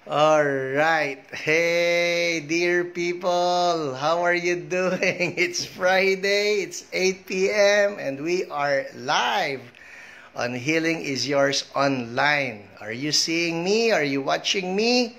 All right. Hey, dear people, how are you doing? It's Friday, it's 8 p.m., and we are live on Healing is Yours Online. Are you seeing me? Are you watching me?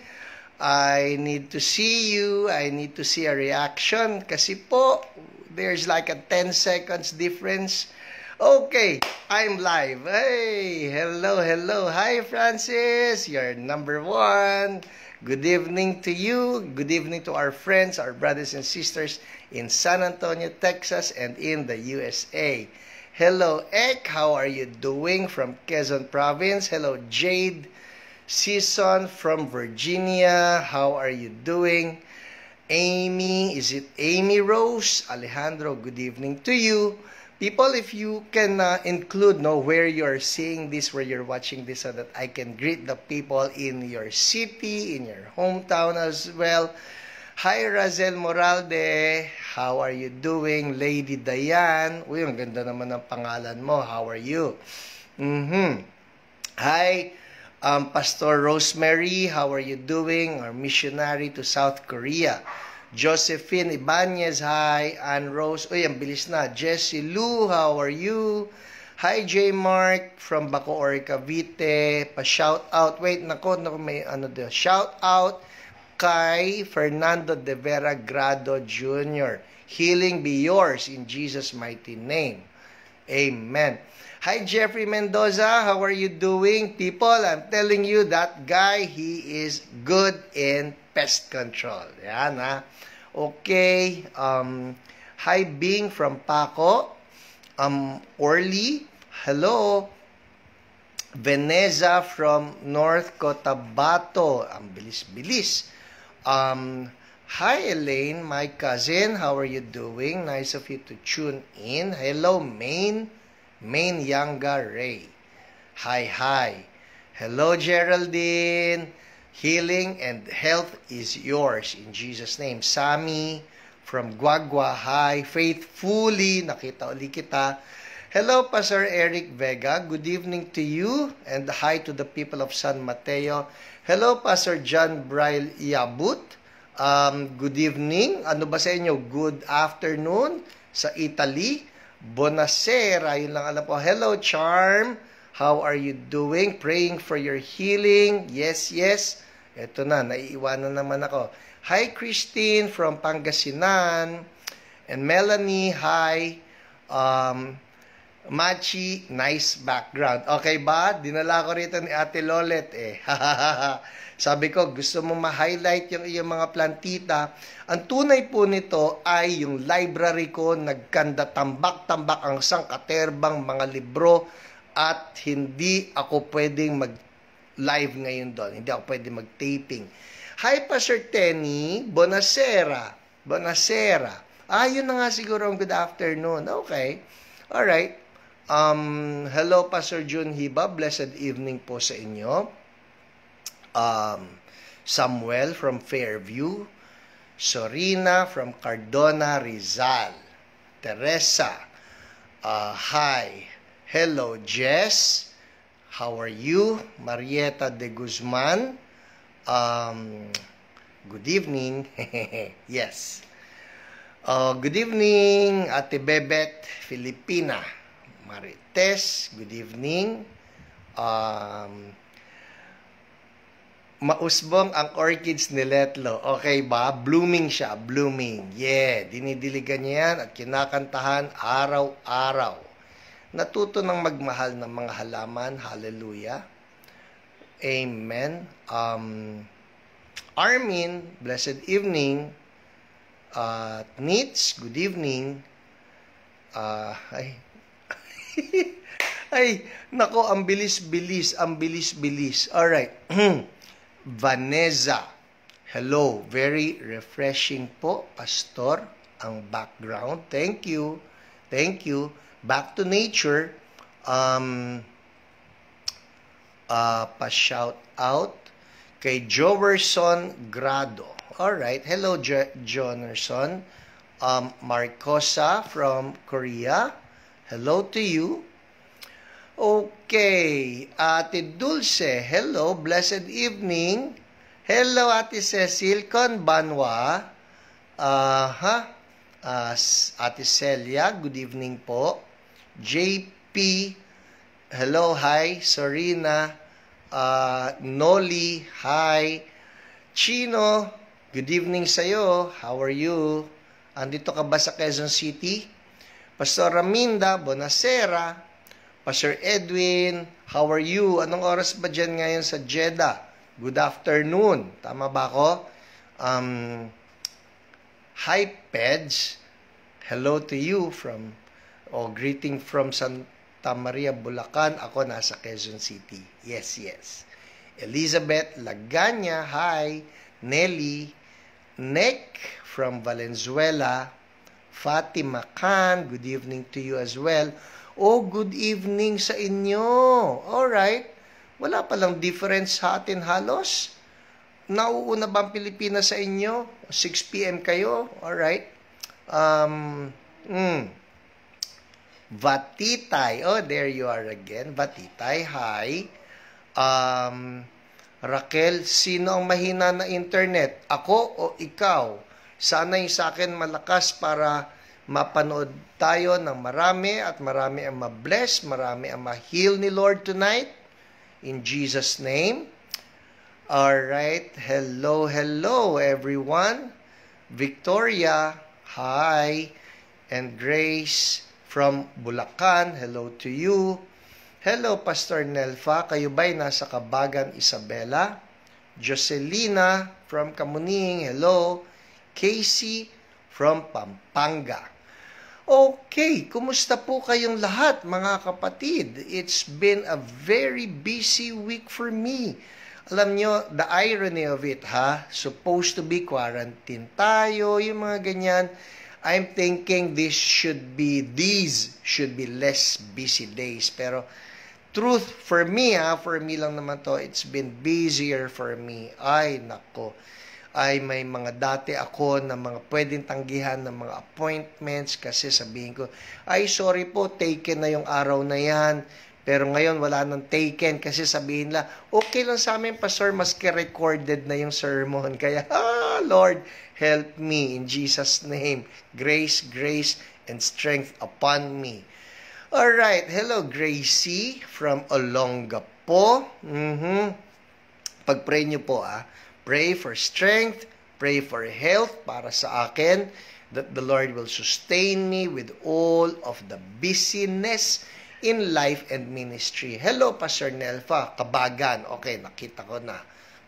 I need to see you. I need to see a reaction kasi po, there's like a 10 seconds difference. Okay, I'm live. Hey, hello, hello. Hi, Francis. You're number one. Good evening to you. Good evening to our friends, our brothers and sisters in San Antonio, Texas, and in the USA. Hello, Ek. How are you doing from Quezon Province? Hello, Jade Season from Virginia. How are you doing? Amy, is it Amy Rose? Alejandro, good evening to you. People, if you can include where you're seeing this, where you're watching this, so that I can greet the people in your city, in your hometown as well. Hi, Razel Moralde. How are you doing? Lady Diane. Uy, ang ganda naman ng pangalan mo. How are you? Hi, Pastor Rosemary. How are you doing? Our missionary to South Korea. Josephine Ibanez, hi. Ann Rose, uy, ang bilis na. Jessie Lou, how are you? Hi, J. Mark from Bacoor, Cavite. Pa-shout out. Wait, nako, may shout out kay Fernando de Vera Grado Jr. Healing be yours in Jesus' mighty name. Amen. Hi, Jeffrey Mendoza. How are you doing? People, I'm telling you, that guy, he is good in pest control. Yan, ha? Okay. Hi, Bing from Paco. Orly. Hello. Veneza from North Cotabato. Ang bilis-bilis. Hi, Elaine, my cousin. How are you doing? Nice of you to tune in. Hello, Maine Yanga Ray. Hi, hi. Hello, Geraldine. Healing and health is yours in Jesus' name. Sammy from Guagua, hi. Faithfully, nakita uli kita. Hello, Pastor Eric Vega. Good evening to you and hi to the people of San Mateo. Hello, Pastor John Braille Iabut. Good evening. Ano ba sa inyo? Good afternoon sa Italy. Buonasera. Yun lang alam ko. Hello, Charm. How are you doing? Praying for your healing. Yes, yes. Ito na, naiiwanan naman ako. Hi, Christine from Pangasinan. And Melanie, hi. Machi, nice background. Okay ba? Dinala ko rito ni Ate Lolet eh. Sabi ko, gusto mo ma-highlight yung iyong mga plantita. Ang tunay po nito ay yung library ko, nagkanda tambak-tambak ang sangkaterbang mga libro at hindi ako pwedeng mag-live ngayon doon. Hindi ako pwedeng mag-taping. Hi, Pastor Tenny. Buonasera. Buonasera. Yun na nga siguro ang good afternoon. Okay. Alright. Hello, Pastor Jun Hiba. Blessed evening po sa inyo. Samuel from Fairview. Sorina from Cardona, Rizal. Teresa. Hi. Hello, Jess. How are you? Marieta de Guzman. Good evening. Yes. Good evening, Ate Bebet, Filipina. Marites, good evening. Mausbong ang orchids ni Letlo. Okay ba? Blooming siya. Blooming. Yeah. Dinidiligan niya yan at kinakantahan araw-araw. Natuto ng magmahal ng mga halaman. Hallelujah. Amen. Armin, blessed evening. Nits, good evening. Ay, nako, ang bilis-bilis, ang bilis-bilis. Alright. Vanessa, hello. Very refreshing po, Pastor, ang background. Thank you. Thank you. Back to nature. Pa-shout out kay Joverson Grado. Alright. Hello, Jonerson. Marcosa from Korea. Hello to you. Okay. Ate Dulce, hello. Blessed evening. Hello, Ate Cecil Conbanwa. Ate Celia, good evening po. JP, hello, hi. Sorina, Noli, hi. Chino, good evening sa'yo. How are you? Andito ka ba sa Quezon City? Pastor Raminda, bonasera. Pastor Edwin, how are you? Anong oras ba dyan ngayon sa Jeddah? Good afternoon. Tama ba ako? Hi, Peds. Hello to you from, greeting from Santa Maria, Bulacan. Ako nasa Quezon City. Yes, yes. Elizabeth Laganya, hi. Nelly. Nick from Valenzuela. Fatima Khan, good evening to you as well. Oh, good evening sa inyo. Alright. Wala palang difference sa atin halos. Nauuna ba ang Pilipinas sa inyo? 6 p.m. kayo? Alright. Vatitay. Oh, there you are again. Vatitay, hi. Raquel, sino ang mahina na internet? Ako o ikaw? Sana'y sa akin malakas para mapanood tayo ng marami at marami ang ma-bless, marami ang ma-heal ni Lord tonight. In Jesus' name. Alright. Hello, hello everyone. Victoria, hi. And Grace from Bulacan, hello to you. Hello, Pastor Nelfa. Kayo ba'y nasa Kabagan, Isabela? Jocelina from Kamuning, hello. Casey from Pampanga. Okay, kumusta po kayong lahat mga kapatid? It's been a very busy week for me. Alam nyo, the irony of it, supposed to be quarantine tayo, yung mga ganyan. I'm thinking these should be less busy days. Pero truth, for me lang naman to, it's been busier for me. Ay, nako. Ay may mga dati ako na mga pwedeng tanggihan ng mga appointments kasi sabihin ko, ay sorry po, taken na yung araw na yan. Pero ngayon wala nang taken kasi sabihin lang, okay lang sa amin, Pastor, maski recorded na yung sermon. Kaya, Lord, help me in Jesus' name. Grace, grace, and strength upon me. Alright, hello Gracie from Olongapo. Pag-pray nyo po, Pray for strength, pray for health para sa akin, that the Lord will sustain me with all of the busyness in life and ministry. Hello, Pastor Nelfa, Kabagan. Okay, nakita ko na.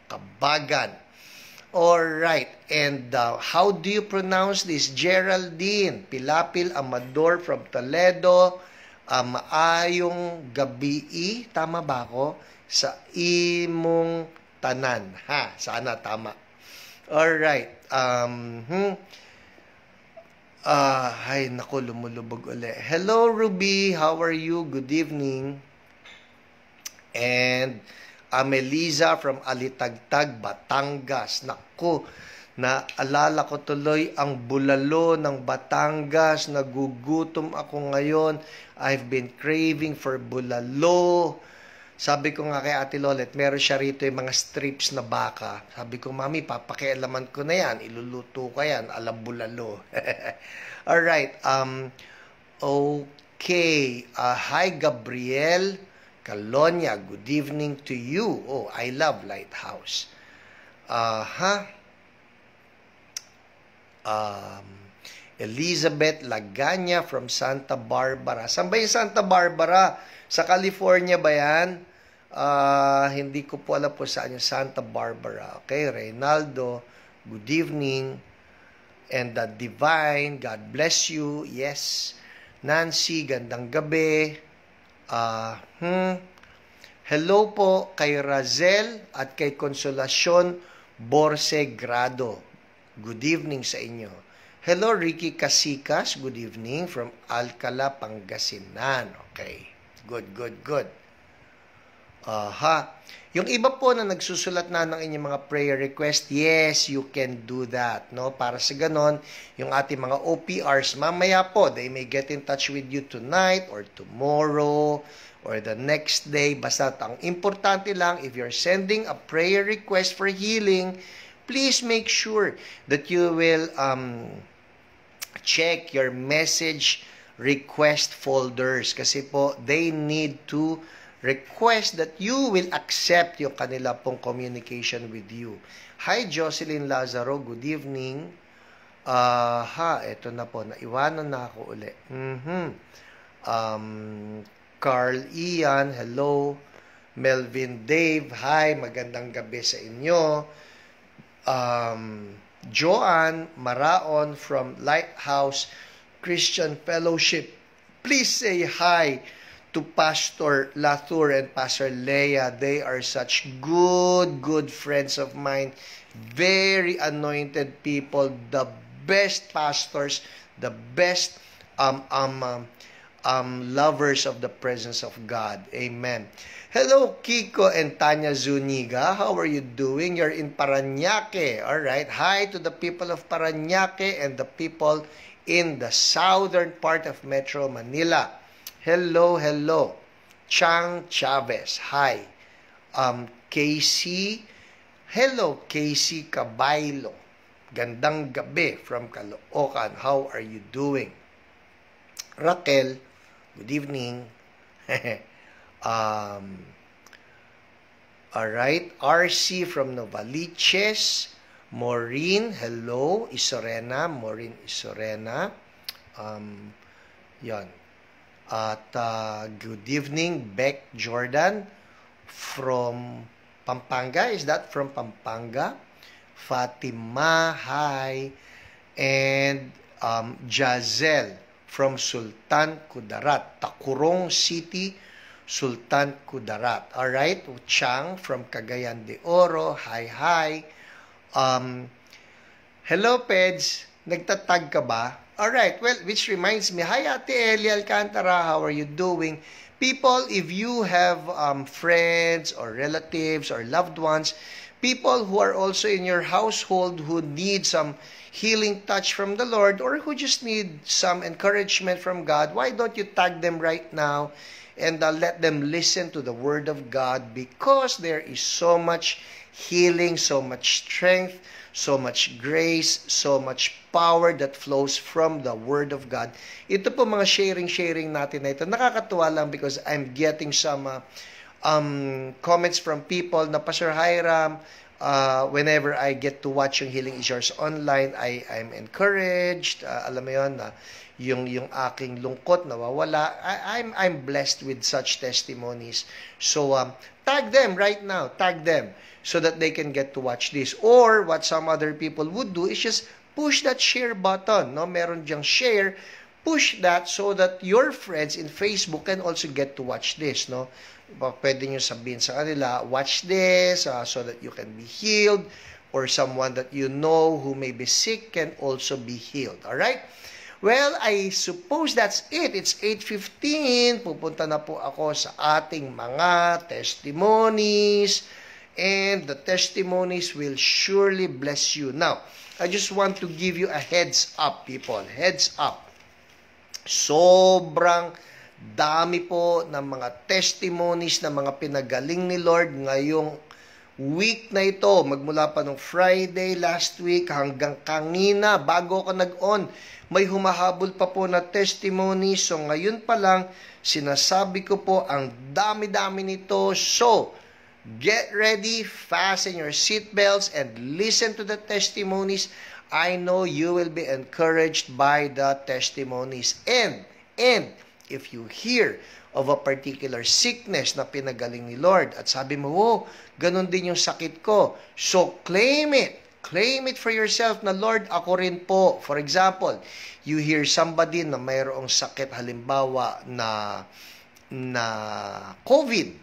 Kabagan. Alright, and how do you pronounce this? Geraldine Pilapil Amador from Toledo. Maayong gabi, tama ba ako? Sa imong tanan. Sana tama. Alright. Ay, naku, lumulubog ulit. Hello, Ruby. How are you? Good evening. And Amelisa from Alitagtag, Batangas. Naku, naalala ko tuloy ang bulalo ng Batangas. Nagugutom ako ngayon. I've been craving for bulalo. Sabi ko nga kay Ate Lolet, meron siya rito yung mga strips na baka. Sabi ko, Mami, papakialaman ko na yan. Iluluto ko yan, alam bulalo. Alright. Okay. Hi, Gabriel Calonia. Good evening to you. Oh, I love Lighthouse. Elizabeth Laganya from Santa Barbara. Saan ba yung Santa Barbara? Sa California ba yan? Hindi ko po alam po saan yung Santa Barbara. Okay, Reynaldo, good evening. And the Divine, God bless you. Yes. Nancy, gandang gabi. Hello po kay Razel at kay Consolacion Borsegrado. Good evening sa inyo. Hello, Ricky Casikas. Good evening from Alcala, Pangasinan. Okay. Good, good, good. Aha. Yung iba po na nagsusulat na ng inyong mga prayer request, yes, you can do that, no? Para sa ganon, yung ating mga OPRs, mamaya po, they may get in touch with you tonight or tomorrow or the next day. Basta ang importante lang, if you're sending a prayer request for healing, please make sure that you will check your message request folders kasi po, they need to request that you will accept yung kanila pong communication with you. Hi, Jocelyn Lazaro. Good evening. Eto na po. Naiwanan na ako uli. Carl Ian, hello. Melvin Dave, hi. Magandang gabi sa inyo. Joanne Maraon from Lighthouse Christian Fellowship. Please say hi to Pastor Latour and Pastor Leia. They are such good friends of mine. Very anointed people. The best pastors. The best lovers of the presence of God. Amen. Hello, Kiko and Tanya Zuniga. How are you doing? You're in Parañaque. All right. Hi to the people of Parañaque and the people in the southern part of Metro Manila. Hello. Chang Chavez. Hi. Casey. Hello, Casey Cabaylo. Gandang gabi from Caloocan. How are you doing? Raquel. Good evening. Alright. RC from Novaliches. Maureen. Hello. Isorena. Maureen Isorena. Yan. At good evening, Beck Jordan from Pampanga. Is that from Pampanga? Fatima, hi. And Jazel from Sultan Kudarat. Takurong City, Sultan Kudarat. Alright. Chang from Cagayan de Oro. Hi. Hello, Peds. Nagtatag ka ba? Alright, well, which reminds me, hi Ate Elia Alcantara, how are you doing? People, if you have friends or relatives or loved ones, people who are also in your household who need some healing touch from the Lord or who just need some encouragement from God, why don't you tag them right now and let them listen to the Word of God, because there is so much healing, so much strength, so much grace, so much power that flows from the Word of God. Ito po mga sharing natin na ito. Nakakatuwa lang because I'm getting some comments from people na, Pastor Hiram, whenever I get to watch yung Healing is Yours online, I'm encouraged. Alam mo yun, na yung aking lungkot nawawala. I'm blessed with such testimonies. So, tag them right now. Tag them so that they can get to watch this. Or, what some other people would do is just push that share button. No? Meron diyang share. Push that so that your friends in Facebook can also get to watch this. No? Pwede nyo sabihin sa kanila, watch this so that you can be healed. Or someone that you know who may be sick can also be healed. Alright? Well, I suppose that's it. It's 8:15. Pupunta na po ako sa ating mga testimonies. And the testimonies will surely bless you. Now, I just want to give you a heads up, people. Heads up. Sobrang dami po ng mga testimonies ng mga pinagaling ni Lord ngayong week na ito. Magmula pa nung Friday last week hanggang kanina bago ako nag-on. May humahabol pa po na testimony. So ngayon pa lang, sinasabi ko po, ang dami-dami nito. So, get ready, fasten your seatbelts, and listen to the testimonies. I know you will be encouraged by the testimonies. And if you hear of a particular sickness na pinagaling ni Lord, at sabi mo, oh, ganun din yung sakit ko. So, claim it. Claim it for yourself na, Lord, ako rin po. For example, you hear somebody na mayroong sakit, halimbawa na COVID,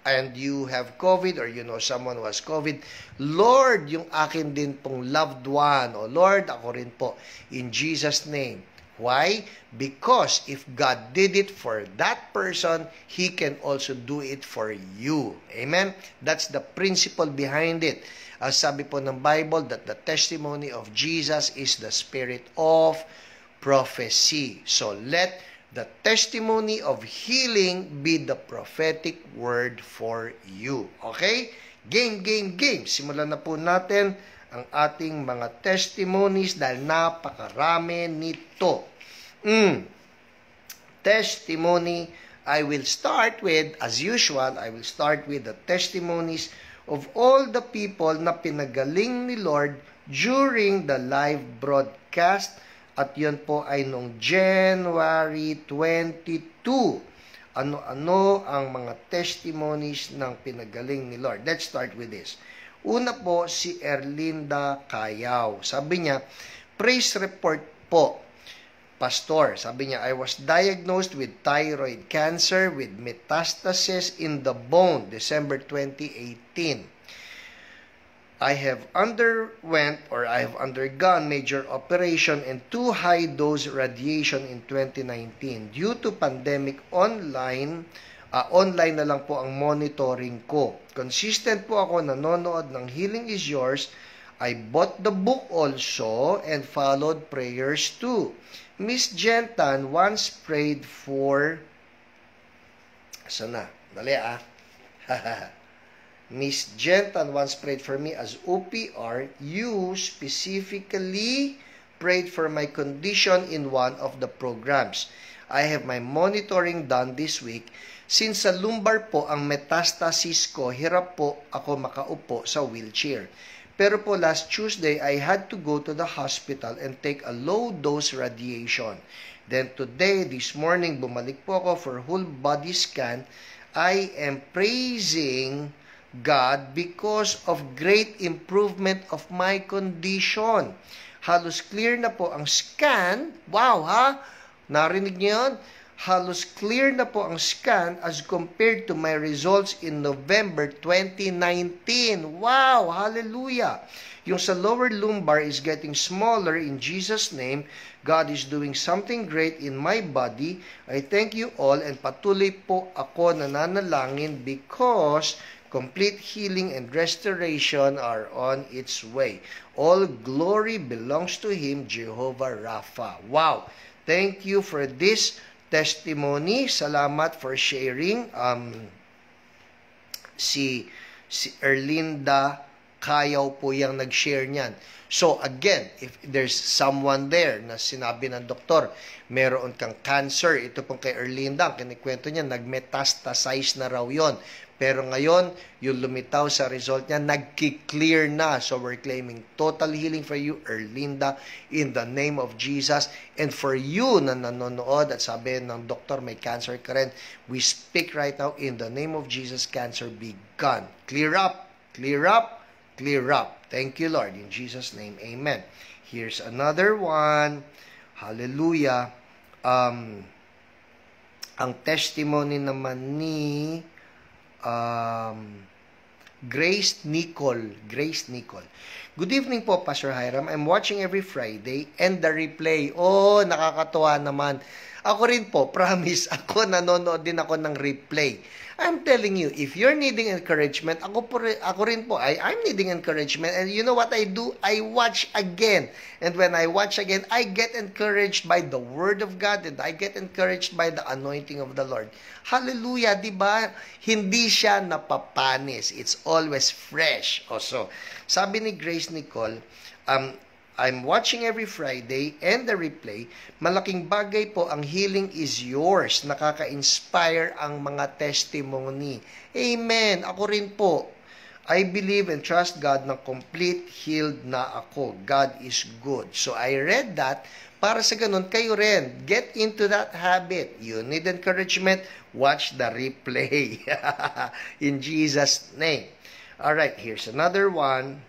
and you have COVID or you know someone who has COVID, Lord, yung akin din pong loved one, o Lord, ako rin po, in Jesus' name, Why? Because if God did it for that person, He can also do it for you. Amen? That's the principle behind it. As sabi po ng Bible, that the testimony of Jesus is the spirit of prophecy. So let the testimony of healing be the prophetic word for you. Okay? Game, game, game. Simulan na po natin ang ating mga testimonies dahil napakarami nito. Testimony, I will start with, as usual, I will start with the testimonies of all the people na pinagaling ni Lord during the live broadcast. At yun po ay noong January 22. Ano-ano ang mga testimonies ng pinagaling ni Lord? Let's start with this. Una po, si Erlinda Cayaw. Sabi niya, praise report po, Pastor. Sabi niya, I was diagnosed with thyroid cancer with metastasis in the bone, December 2018. I have undergone major operation and 2 high-dose radiation in 2019. Due to pandemic, online na lang po ang monitoring ko. Consistent po ako nanonood ng Healing is Yours. I bought the book also and followed prayers too. Miss Jentan once prayed for... Sana? Dali Miss Jentan once prayed for me as OPR. You specifically prayed for my condition in one of the programs. I have my monitoring done this week. Since sa lumbar po ang metastasis ko, hirap po ako makaupo sa wheelchair. Pero po last Tuesday, I had to go to the hospital and take a low-dose radiation. Then today, this morning, bumalik po ako for whole body scan. I am praising God because of great improvement of my condition. Halos clear na po ang scan. Wow, ha? Narinig niyo yun? Halos clear na po ang scan as compared to my results in November 2019. Wow! Hallelujah! Yung sa lower lumbar is getting smaller in Jesus' name. God is doing something great in my body. I thank you all and patuloy po ako nananalangin because complete healing and restoration are on its way. All glory belongs to Him, Jehovah Rapha. Wow! Thank you for this testimony. Salamat for sharing. Si Erlinda Cayaw po yung nag-share niyan. So again, if there's someone there na sinabi ng doktor, meron kang cancer, ito pong kay Erlinda, ang kinikwento niya, nag-metastasize na raw yon. Pero ngayon, yung lumitaw sa result niya, nagki-clear na. So we're claiming total healing for you, Erlinda, in the name of Jesus. And for you na nanonood at sabi ng doktor may cancer ka rin, we speak right now in the name of Jesus, cancer be gone. Clear up, clear up, clear up. Thank you, Lord. In Jesus' name, amen. Here's another one. Hallelujah. Ang testimony naman ni Grace Nicole. Good evening po, Pastor Hiram. I'm watching every Friday and the replay. Oh, nakakatuwa naman. Ako rin po, promise, ako nanonood din ako ng replay. I'm telling you, if you're needing encouragement, ako rin po, I'm needing encouragement. And you know what I do? I watch again. And when I watch again, I get encouraged by the Word of God and I get encouraged by the anointing of the Lord. Hallelujah, di ba? Hindi siya napapanis. It's always fresh. Also, sabi ni Grace Nicole, I'm watching every Friday and the replay. Malaking bagay po ang Healing is Yours. Nakaka-inspire ang mga testimony. Amen. Ako rin po. I believe and trust God na complete healed na ako. God is good. So I read that para sa ganun kayo rin. Get into that habit. You need encouragement? Watch the replay. In Jesus' name. Alright, here's another one.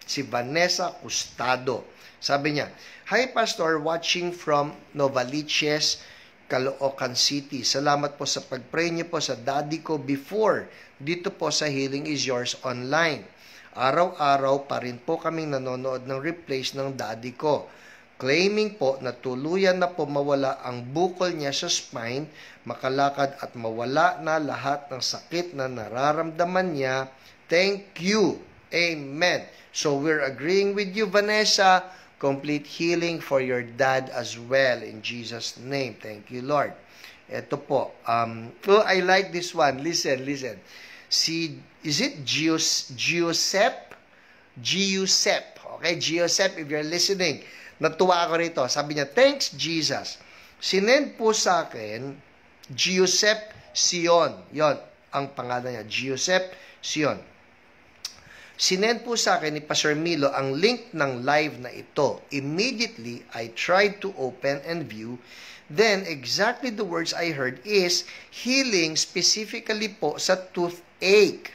Si Vanessa Custado. Sabi niya, Hi Pastor, watching from Novaliches, Caloocan City. Salamat po sa pag-pray niyo po sa daddy ko before dito po sa Healing is Yours online. Araw-araw pa rin po kaming nanonood ng replays ng daddy ko. claiming po na tuluyan na po mawala ang bukol niya sa spine, makalakad at mawala na lahat ng sakit na nararamdaman niya. Thank you. Amen. So we're agreeing with you, Vanessa. Complete healing for your dad as well in Jesus' name. Thank you, Lord. Ito po. I like this one. Listen. Is it Giuseppe? Giuseppe. Okay, Giuseppe, if you're listening. Natuwa ako rito. Sabi niya, thanks, Jesus. Sinend po sa akin, Giuseppe Sion. Yon ang pangalan niya, Giuseppe Sion. Sinend po sa akin ni Pastor Milo ang link ng live na ito. Immediately, I tried to open and view. Then, exactly the words I heard is healing specifically po sa toothache.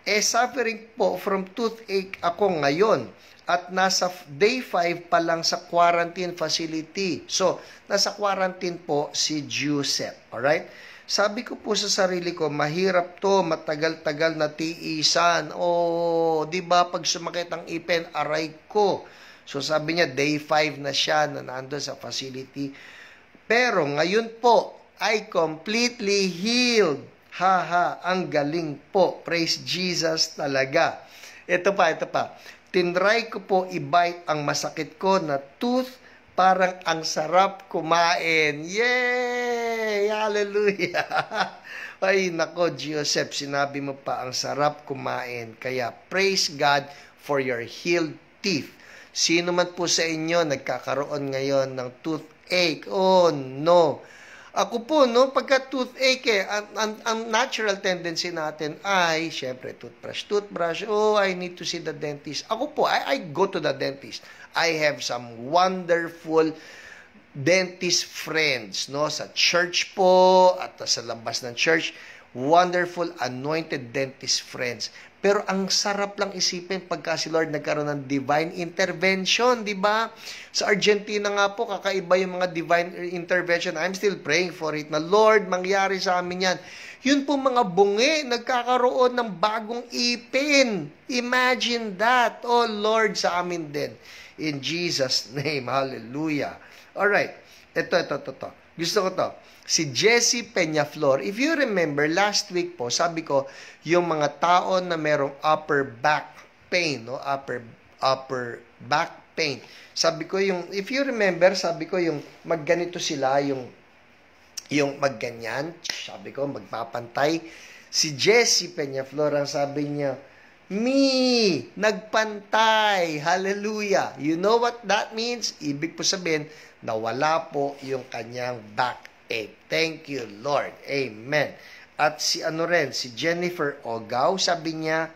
Suffering po from toothache ako ngayon. At nasa day 5 pa lang sa quarantine facility. So, nasa quarantine po si Giuseppe. Alright? Sabi ko po sa sarili ko, mahirap to, matagal-tagal na tiisan. Di ba pag sumakit ang ipin, aray ko. So sabi niya, day 5 na siya na nandun sa facility. Pero ngayon po, ay completely healed. Ang galing po. Praise Jesus talaga. Ito pa. Tinry ko po i-bite ang masakit ko na tooth. Parang ang sarap kumain. Yay! Hallelujah! Ay, nako, Giuseppe, sinabi mo pa, ang sarap kumain. Kaya, praise God for your healed teeth. Sino man po sa inyo nagkakaroon ngayon ng toothache? Oh, no. Ako po, no, pagka toothache, ang natural tendency natin ay, syempre, toothbrush. Oh, I need to see the dentist. Ako po, I go to the dentist. I have some wonderful dentist friends, no, sa church po at sa labas ng church, wonderful anointed dentist friends. Pero ang sarap lang isipin pagka si Lord nagkaroon ng divine intervention, di ba? Sa Argentina nga po, kakaiba yung mga divine intervention. I'm still praying for it na, Lord, mangyari sa amin yan. Yun po mga bungi, nagkakaroon ng bagong ipin. Imagine that. Oh Lord, sa amin din. In Jesus' name. Hallelujah. Alright. Ito. Gusto ko to. Si Jessie Peñaflor. If you remember, last week po, sabi ko, yung mga tao na merong upper back pain, no? Upper back pain. Sabi ko, if you remember, sabi ko, yung magganito sila, yung magganyan, sabi ko, magpapantay. Si Jessie Peñaflor, ang sabi niya, nagpantay. Hallelujah. You know what that means? Ibig po sabihin, nawala po yung kanyang backache. Thank you, Lord. Amen. At si Jennifer Ogaw, sabi niya,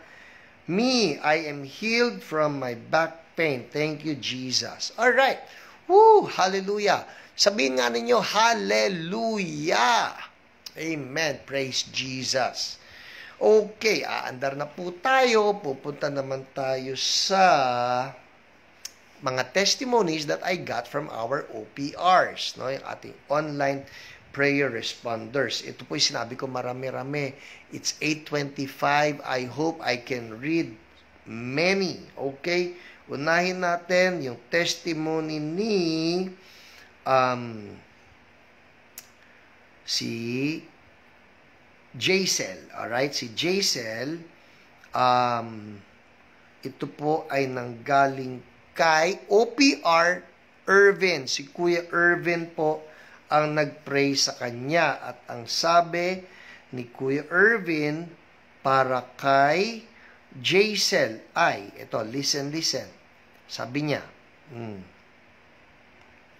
I am healed from my back pain. Thank you, Jesus. Alright. Woo! Hallelujah. Sabihin nga ninyo, hallelujah. Amen. Praise Jesus. Okay, aandar na po tayo. Pupunta naman tayo sa mga testimonies that I got from our OPRs, no? Yung ating online prayer responders. Ito po yung sinabi ko marami-rami. It's 8:25. I hope I can read many. Okay? Unahin natin yung testimony ni si Jaisel. Alright? Si Jaisel, ito po ay nanggaling kay OPR Irvin. Si Kuya Irvin po ang nag-pray sa kanya. At ang sabi ni Kuya Irvin para kay Jaisel ay, ito, listen. Sabi niya,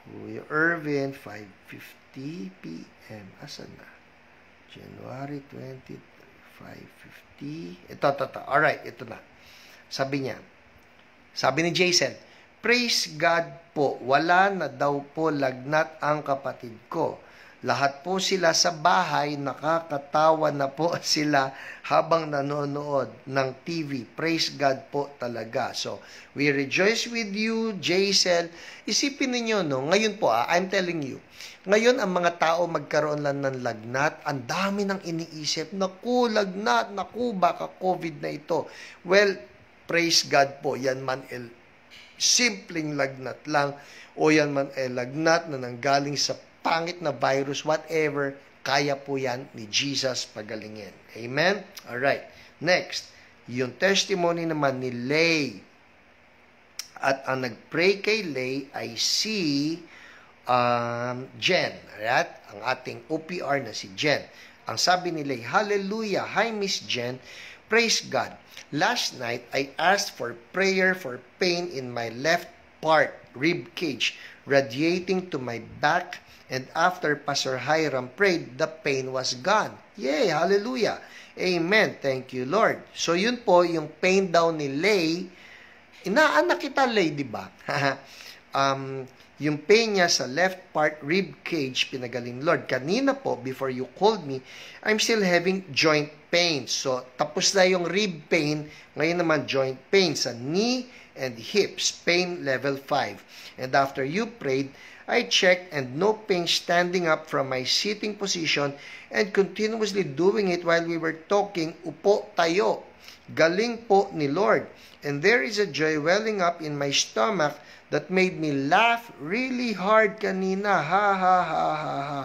Kuya Irvin, 5:50 p.m. Asan na? January 20, 5:50. Ito. Alright, ito na. Sabi niya, sabi ni Jason, praise God po, wala na daw po lagnat ang kapatid ko. Lahat po sila sa bahay, nakakatawa na po sila habang nanonood ng TV. Praise God po talaga. So, we rejoice with you, Jaisel. Isipin ninyo, no? Ngayon po, I'm telling you, ngayon ang mga tao magkaroon lang ng lagnat, ang dami nang iniisip, naku, lagnat, naku, baka COVID na ito. Well, praise God po, yan man simpleng lagnat lang, o yan man ay lagnat na nanggaling sa pangit na virus, whatever, kaya po yan ni Jesus pagalingin. Amen? Alright. Next, yung testimony naman ni Lay. At ang nag-pray kay Lay ay si Jen. Alright? Ang ating OPR na si Jen. Ang sabi ni Lay, Hallelujah! Hi, Miss Jen. Praise God. Last night, I asked for prayer for pain in my left part, rib cage, radiating to my back, and after Pastor Hiram prayed, the pain was gone. Yay! Hallelujah! Amen. Thank you, Lord. So, yun po, yung pain daw ni Lay, inaanak kita, Lay, di ba? Yung pain niya sa left part rib cage, pinagaling Lord. Kanina po, before you called me, I'm still having joint pain. So, tapos na yung rib pain, ngayon naman joint pain sa knee and hips, pain level 5. And after you prayed, I checked and no pain standing up from my sitting position and continuously doing it while we were talking, upo tayo. Galing po ni Lord. And there is a joy welling up in my stomach that made me laugh really hard kanina. Ha, ha, ha, ha, ha.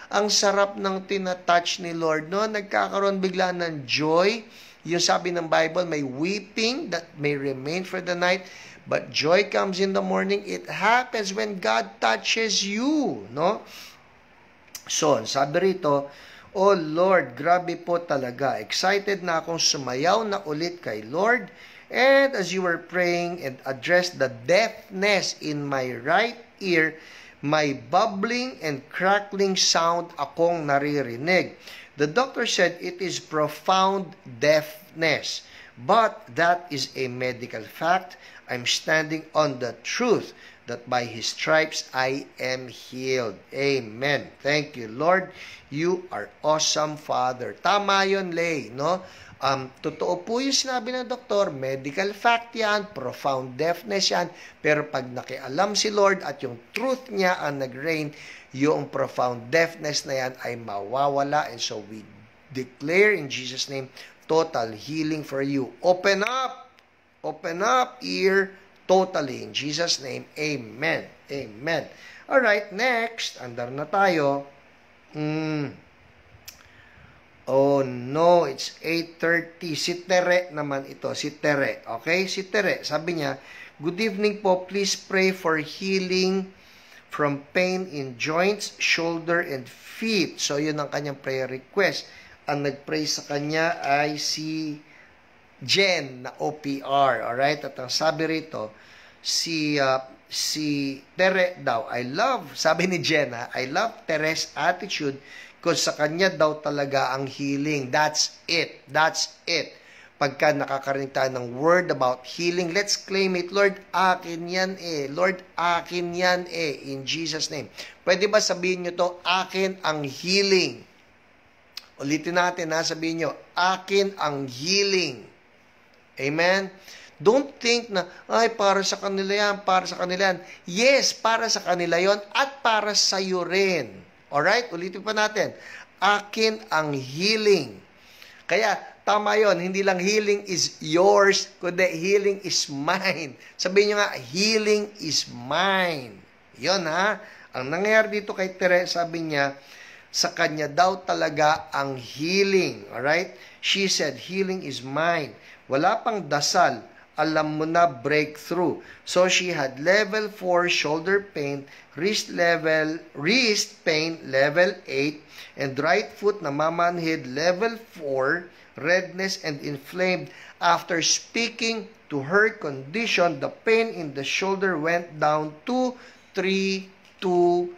Ang sarap ng tinatouch ni Lord, no? Nagkakaroon bigla ng joy. Yung sabi ng Bible, may weeping that may remain for the night, but joy comes in the morning. It happens when God touches you, no? So, sabi rito, oh Lord, grabe po talaga. Excited na akong sumayaw na ulit kay Lord. And as you were praying and addressed the deafness in my right ear, may bubbling and crackling sound akong naririnig. The doctor said it is profound deafness. But that is a medical fact. I'm standing on the truth that by His stripes I am healed. Amen. Thank you, Lord. You are awesome, Father. Tama yun, Lay, no? Totoo po yung sinabi ng doktor, medical fact yan, profound deafness yan, pero pag nakialam si Lord at yung truth niya ang nag-reign, yung profound deafness na yan ay mawawala. And so we declare in Jesus' name, total healing for you. Open up ear totally in Jesus' name. Amen. Amen. Alright, next, andar na tayo. Oh no, it's 8:30. Si Tere naman ito, si Tere. Okay, si Tere, sabi niya, good evening po, please pray for healing from pain in joints, shoulder, and feet. So, yun ang kanyang prayer request. Ang nag-pray sa kanya ay si Jen na OPR. Alright, at ang sabi rito, si Tere daw, sabi ni Jen, I love Tere's attitude because sa kanya daw talaga ang healing. That's it. That's it. Pagka nakakarinig tayo ng word about healing, let's claim it. Lord, akin yan eh. Lord, akin yan eh. In Jesus' name. Pwede ba sabihin nyo to, akin ang healing? Ulitin natin ha, sabihin nyo, akin ang healing. Amen? Don't think na, ay, para sa kanila yan, para sa kanila yan. Yes, para sa kanila yon at para sa iyo rin. Alright? Ulitin pa natin. Akin ang healing. Kaya, tama yon. Hindi lang healing is yours, kundi healing is mine. Sabihin nyo nga, healing is mine. Yon ha. Ang nangyayari dito kay Tere, sabi niya, sa kanya daw talaga ang healing. Alright? She said, healing is mine. Wala pang dasal. Alam mo na, breakthrough. So, she had level 4 shoulder pain, wrist pain, level 8, and right foot na mamanhid, level 4, redness and inflamed. After speaking to her condition, the pain in the shoulder went down to 320.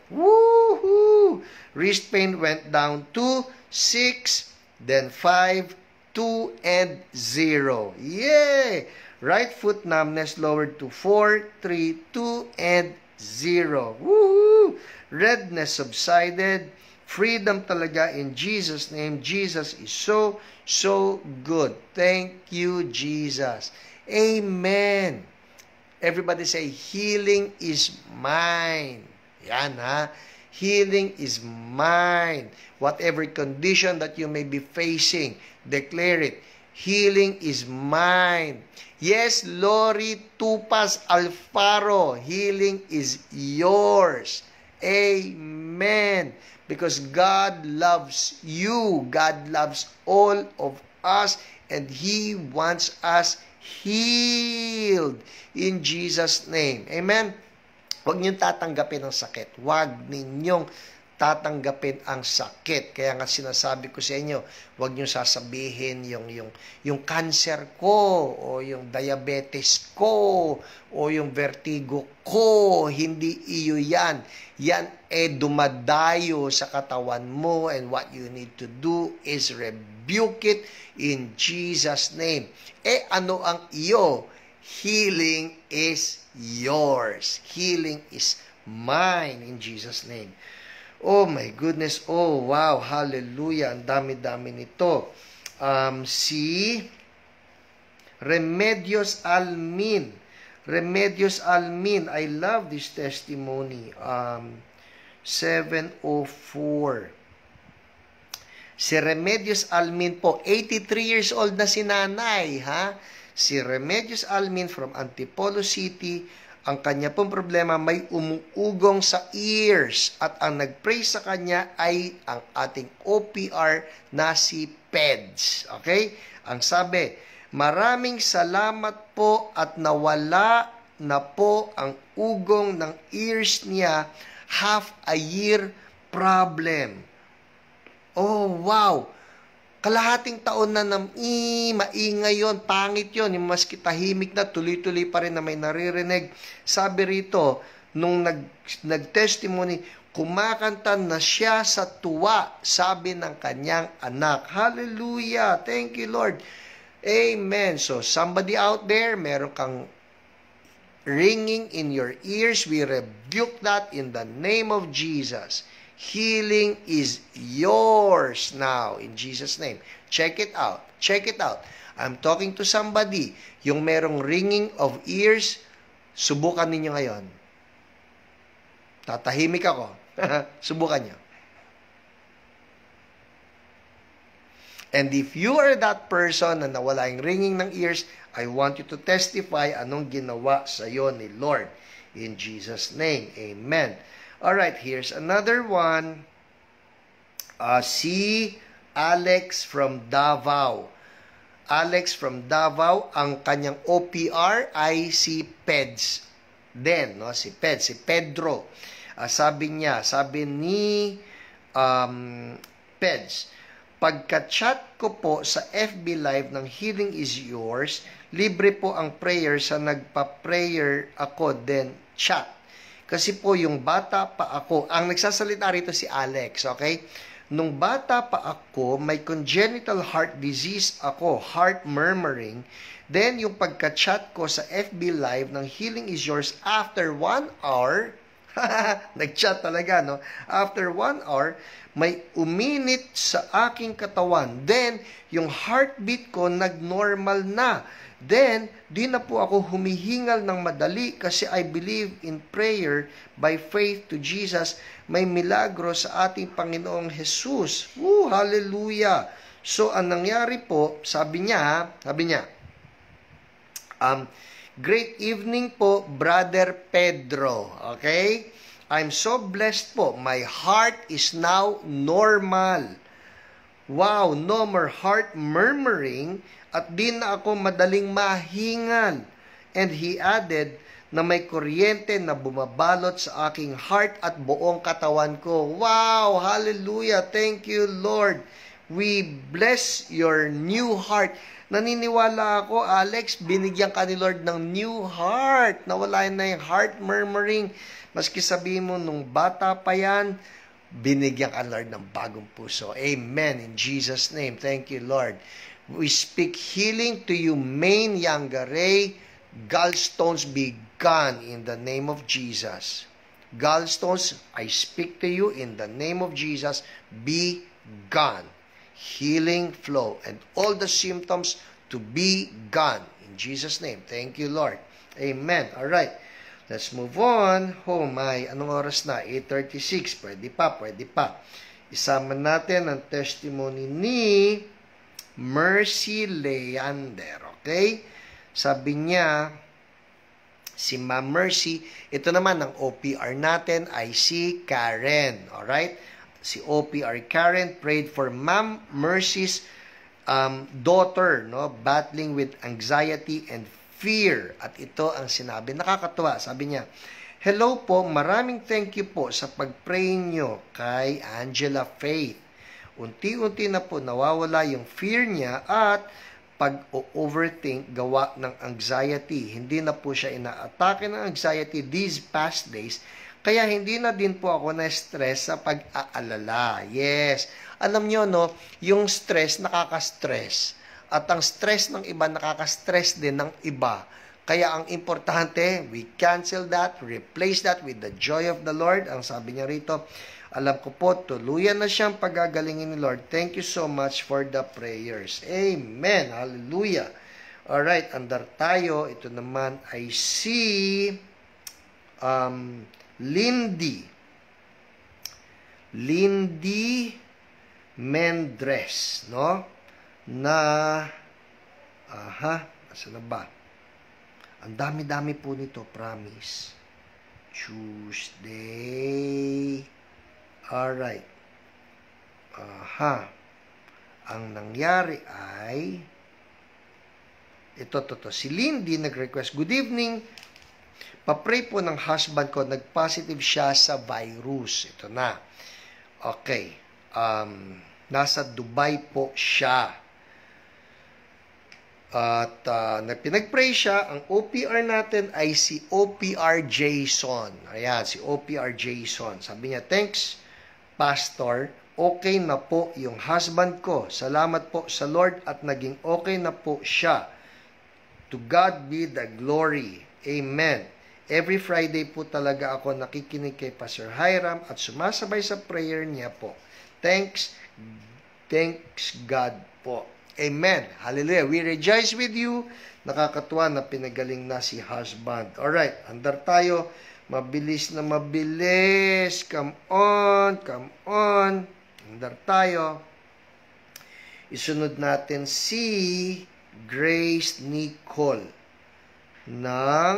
Woohoo! Wrist pain went down to 6, then 5, 2, and 0. Yay! Right foot numbness lowered to 4, 3, 2, and 0. Woohoo! Redness subsided. Freedom talaga in Jesus' name. Jesus is so, so good. Thank you, Jesus. Amen. Everybody say, healing is mine. Yan ha. Healing is mine. Whatever condition that you may be facing, declare it. Healing is mine. Yes, Lori Tupas Alfaro, healing is yours. Amen. Because God loves you. God loves all of us, and He wants us healed in Jesus' name. Amen. Huwag niyong tatanggapin ang sakit. Huwag ninyong tatanggapin ang sakit. Kaya nga sinasabi ko sa inyo, huwag niyong sasabihin yung cancer ko, o yung diabetes ko, o yung vertigo ko. Hindi iyo yan. Yan dumadayo sa katawan mo, and what you need to do is rebuke it in Jesus' name. Ano ang iyo? Healing is yours. Healing is mine in Jesus' name. Oh my goodness. Oh wow. Hallelujah. Ang dami-dami nito. Si Remedios Almin. Remedios Almin. I love this testimony. 704. Si Remedios Almin po. 83 years old na si nanay. Ha? Si Remedios Almin from Antipolo City. Ang kanya pong problema, may umuugong sa ears, at ang nagpray sa kanya ay ang ating OPR na si Peds. Okay? Ang sabi, maraming salamat po at nawala na po ang ugong ng ears niya, half a year problem. Oh, wow! Kalahating taon na maingay yun, pangit yun, yung maski tahimik na, tuloy-tuloy pa rin na may naririnig. Sabi rito, nung nag-testimony, kumakanta na siya sa tuwa, sabi ng kanyang anak. Hallelujah! Thank you, Lord. Amen. So, somebody out there, meron kang ringing in your ears, we rebuke that in the name of Jesus. Healing is yours now in Jesus' name. Check it out. Check it out. I'm talking to somebody. Yung merong ringing of ears, subukan ninyo ngayon. Tatahimik ako. Subukan nyo. And if you are that person na nawala yung ringing ng ears, I want you to testify anong ginawa sa iyo ni Lord. In Jesus' name. Amen. Alright, here's another one. Si Alex from Davao. Alex from Davao, ang kanyang OPR ay si Peds. Then, no, si Peds, si Pedro. Sabi ni Peds, pagka-chat ko po sa FB Live ng Healing is Yours, libre po ang prayer sa nagpa-prayer ako, then chat. Kasi po yung bata pa ako, ang nagsasalita rito si Alex, okay? Nung bata pa ako, may congenital heart disease ako, heart murmuring. Then yung pagka-chat ko sa FB Live ng Healing is Yours after 1 hour, nag-chat talaga, no? After 1 hour, may uminit sa aking katawan. Then, yung heartbeat ko nag-normal na. Then, di na po ako humihingal ng madali kasi I believe in prayer by faith to Jesus. May milagro sa ating Panginoong Jesus. Hallelujah! So, ang nangyari po, sabi niya, great evening po, Brother Pedro. Okay? I'm so blessed po. My heart is now normal. Wow, no more heart murmuring at di na ako madaling mahingal. And he added na may kuryente na bumabalot sa aking heart at buong katawan ko. Wow, hallelujah, thank you Lord. We bless your new heart. Naniniwala ako, Alex, binigyan ka ni Lord ng new heart. Nawala na yung heart murmuring. Maski sabihin mo, nung bata pa yan, binigyan ka, Lord, ng bagong puso. Amen. In Jesus' name. Thank you, Lord. We speak healing to you, Maine Yangaray. Gallstones be gone in the name of Jesus. Gallstones, I speak to you in the name of Jesus. Be gone. Healing flow. And all the symptoms to be gone. In Jesus' name. Thank you, Lord. Amen. All right. Let's move on. Oh my, anong oras na? 8:36. Pwede pa. Isama natin ang testimony ni Mercy Leander. Okay? Sabi niya, si Ma'am Mercy, ito naman ang OPR natin ay si Karen. Alright? Si OPR Karen prayed for Ma'am Mercy's daughter, no, battling with anxiety and fear. At ito ang sinabi, nakakatuwa. Sabi niya, hello po, maraming thank you po sa pag-pray nyo kay Angela Faith. Unti-unti na po nawawala yung fear niya at pag-overthink gawa ng anxiety. Hindi na po siya ina-atake ng anxiety these past days, kaya hindi na din po ako na-stress sa pag-aalala. Yes. Alam nyo, no, yung stress nakaka-stress. At ang stress ng iba nakaka-stress din ng iba. Kaya ang importante, we cancel that, replace that with the joy of the Lord. Ang sabi niya rito, alam ko po, tuluyan na siyang pagagalingin ni Lord. Thank you so much for the prayers. Amen. Hallelujah. Alright, andar tayo. Ito naman ay si Lindy Mendres, no? Asa na ba? Ang dami-dami po nito, promise. Tuesday. Alright. Ang nangyari ay ito. Si Lindy nag-request, good evening. Pa-pray po ng husband ko, nag-positive siya sa virus. Ito na. Okay. Nasa Dubai po siya. At pinag-pray siya, ang OPR natin ay si OPR Jason. Ayan, si OPR Jason. Sabi niya, thanks, Pastor. Okay na po yung husband ko. Salamat po sa Lord at naging okay na po siya. To God be the glory. Amen. Every Friday po talaga ako nakikinig kay Pastor Hiram at sumasabay sa prayer niya po. Thanks God po. Amen. Hallelujah. We rejoice with you. Nakakatuwa na pinagaling na si husband. Alright, andar tayo. Mabilis na mabilis. Come on. Andar tayo. Isunod natin si Grace Nicole ng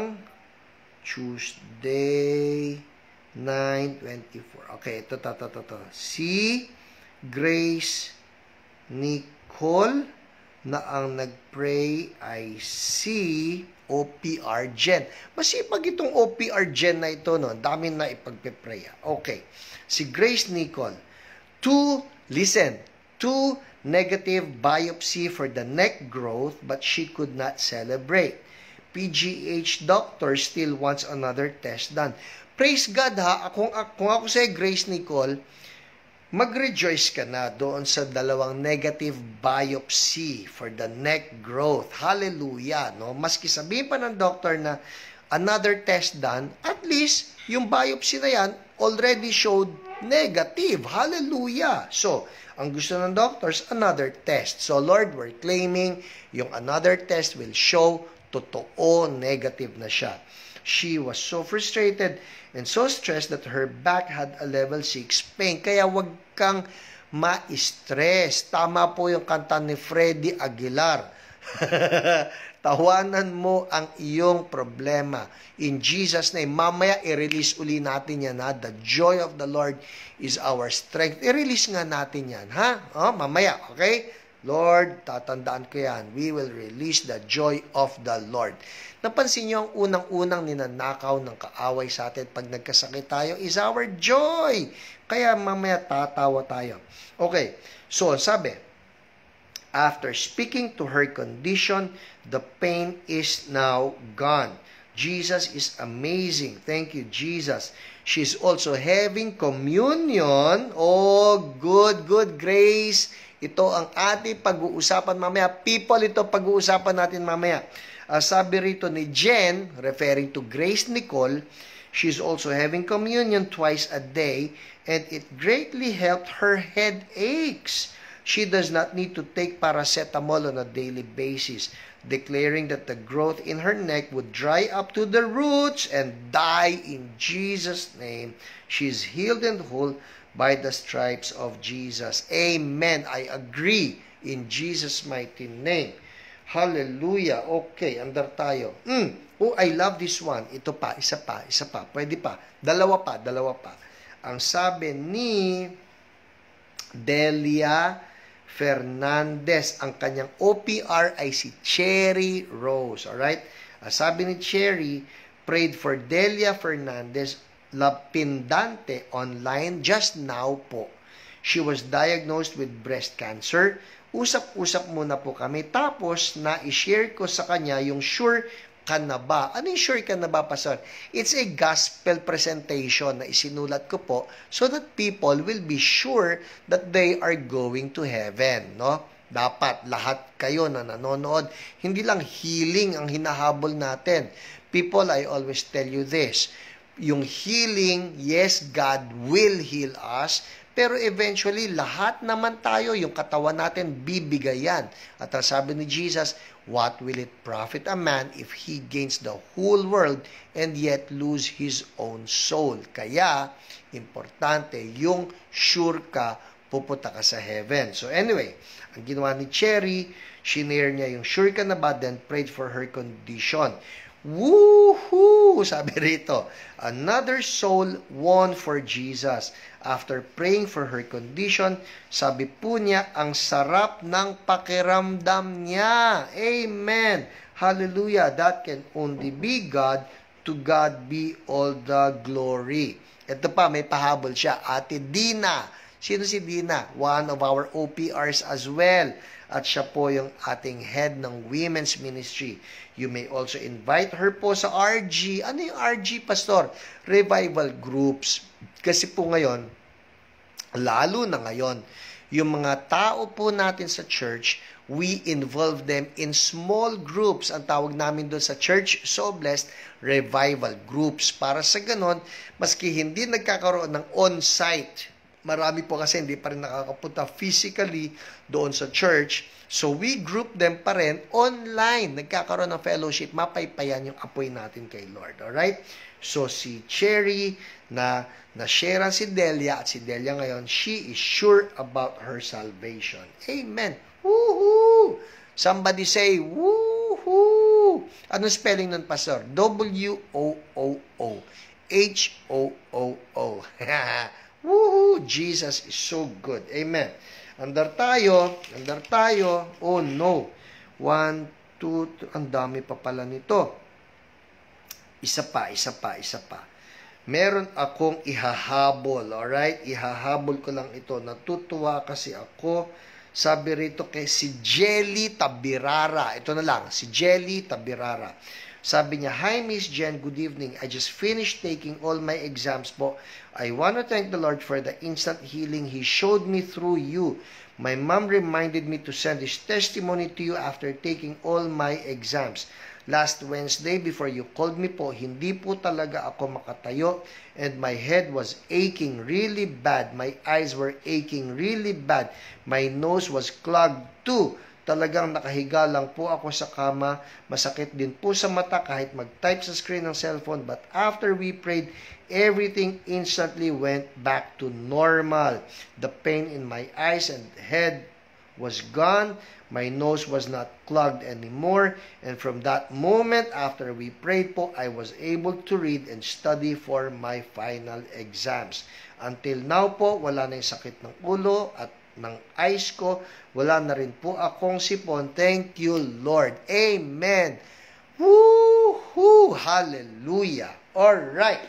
Tuesday 9:24. Okay, ito. Si Grace Nicole na ang nagpray ay si OPR Jen. Masipag itong OPR Jen na ito, no? Dami na ipagpipray. Okay. Si Grace Nicole. 2 negative biopsy for the neck growth but she could not celebrate. PGH doctor still wants another test done. Praise God ha. Kung ako sa Grace Nicole, mag-rejoice ka na doon sa 2 negative biopsy for the neck growth. Hallelujah. No? Maski sabihin pa ng doctor na another test done, at least yung biopsy na yan already showed negative. Hallelujah. So, ang gusto ng doctors, another test. So, Lord, we're claiming yung another test will show totoo negative na siya. She was so frustrated and so stressed that her back had a level 6 pain. Kaya wag kang ma-stress. Tama po yung kanta ni Freddie Aguilar. Tawanan mo ang iyong problema. In Jesus' name, mamaya i-release uli natin yan, ha? The joy of the Lord is our strength. I-release nga natin yan, ha? Mamaya, okay? Lord, tatandaan ko yan. We will release the joy of the Lord. Napansin niyo ang unang-unang ninanakaw ng kaaway sa atin pag nagkasakit tayo is our joy. Kaya mamaya tatawa tayo. Okay, so sabi, after speaking to her condition, the pain is now gone. Jesus is amazing. Thank you, Jesus. She's also having communion. Oh, good Grace. Ito ang ating pag-uusapan mamaya. People, ito pag-uusapan natin mamaya. Sabi rito ni Jen, referring to Grace Nicole, she's also having communion twice a day and it greatly helped her headaches. She does not need to take paracetamol on a daily basis, declaring that the growth in her neck would dry up to the roots and die in Jesus' name. She's healed and whole by the stripes of Jesus. Amen. I agree. in Jesus' mighty name. Hallelujah. Okay, andar tayo. Oh, I love this one. Ito pa, isa pa. Pwede pa. Dalawa pa. Ang sabi ni Delia Fernandez, ang kanyang OPR ay si Cherry Rose. Alright? Sabi ni Cherry, prayed for Delia Fernandez Lapindante online just now po. She was diagnosed with breast cancer. Usap-usap muna po kami. Tapos, na-share ko sa kanya yung sure ka na ba? Ano yung sure ka na ba, Pastor? It's a gospel presentation na isinulat ko po so that people will be sure that they are going to heaven, no? Dapat lahat kayo na nanonood, hindi lang healing ang hinahabol natin. People, I always tell you this, yung healing, yes, God will heal us, pero eventually, lahat naman tayo, yung katawan natin, bibigayan. At ang sabi ni Jesus, what will it profit a man if he gains the whole world and yet lose his own soul? Kaya, importante, yung sure ka, pupunta ka sa heaven. So anyway, ang ginawa ni Cherry, shinare niya yung sure ka na ba, then prayed for her condition. Woohoo! Sabi rito, another soul won for Jesus. After praying for her condition, sabi po niya, ang sarap ng pakiramdam niya. Amen! Hallelujah! That can only be God. To God be all the glory. Ito pa, may pahabol siya. Ate Dina. Sino si Dina? One of our OPRs as well. At siya po yung ating head ng women's ministry. You may also invite her po sa RG. Ano yung RG, Pastor? Revival groups. Kasi po ngayon, lalo na ngayon, yung mga tao po natin sa church, we involve them in small groups. Ang tawag namin doon sa church, So Blessed, revival groups. Para sa ganon, maski hindi nagkakaroon ng on-site, marami po kasi hindi pa rin nakakapunta physically doon sa church. So, we group them pa rin online. Nagkakaroon ng fellowship. Mapaypayan yung apoy natin kay Lord. Alright? So, si Cherry na-share si Delia at si Delia ngayon, she is sure about her salvation. Amen. Woohoo! Somebody say, woohoo! Anong spelling nun, Pastor? W-O-O-O. H-O-O-O. Woohoo! Jesus is so good. Amen. Andar tayo. Oh no. 1, 2, 3. Ang dami pa pala nito. Isa pa. Meron akong ihahabol. Alright? Ihahabol ko lang ito. Natutuwa kasi ako. Sabi rito kay si Jelly Tabirara. Ito na lang. Si Jelly Tabirara. Sabi niya, hi Miss Jen, good evening. I just finished taking all my exams po. I want to thank the Lord for the instant healing He showed me through you. My mom reminded me to send this testimony to you after taking all my exams. Last Wednesday, before you called me po, hindi po talaga ako makatayo and my head was aching really bad. My eyes were aching really bad. My nose was clogged too. Talagang nakahiga lang po ako sa kama. Masakit din po sa mata kahit mag-type sa screen ng cellphone. But after we prayed, everything instantly went back to normal. The pain in my eyes and head was gone. My nose was not clogged anymore. And from that moment, after we prayed po, I was able to read and study for my final exams. Until now po, wala na yung sakit ng ulo at ng eyes ko. Wala na rin po akong sipon. Thank you, Lord. Amen. Woohoo! Hallelujah. Alright.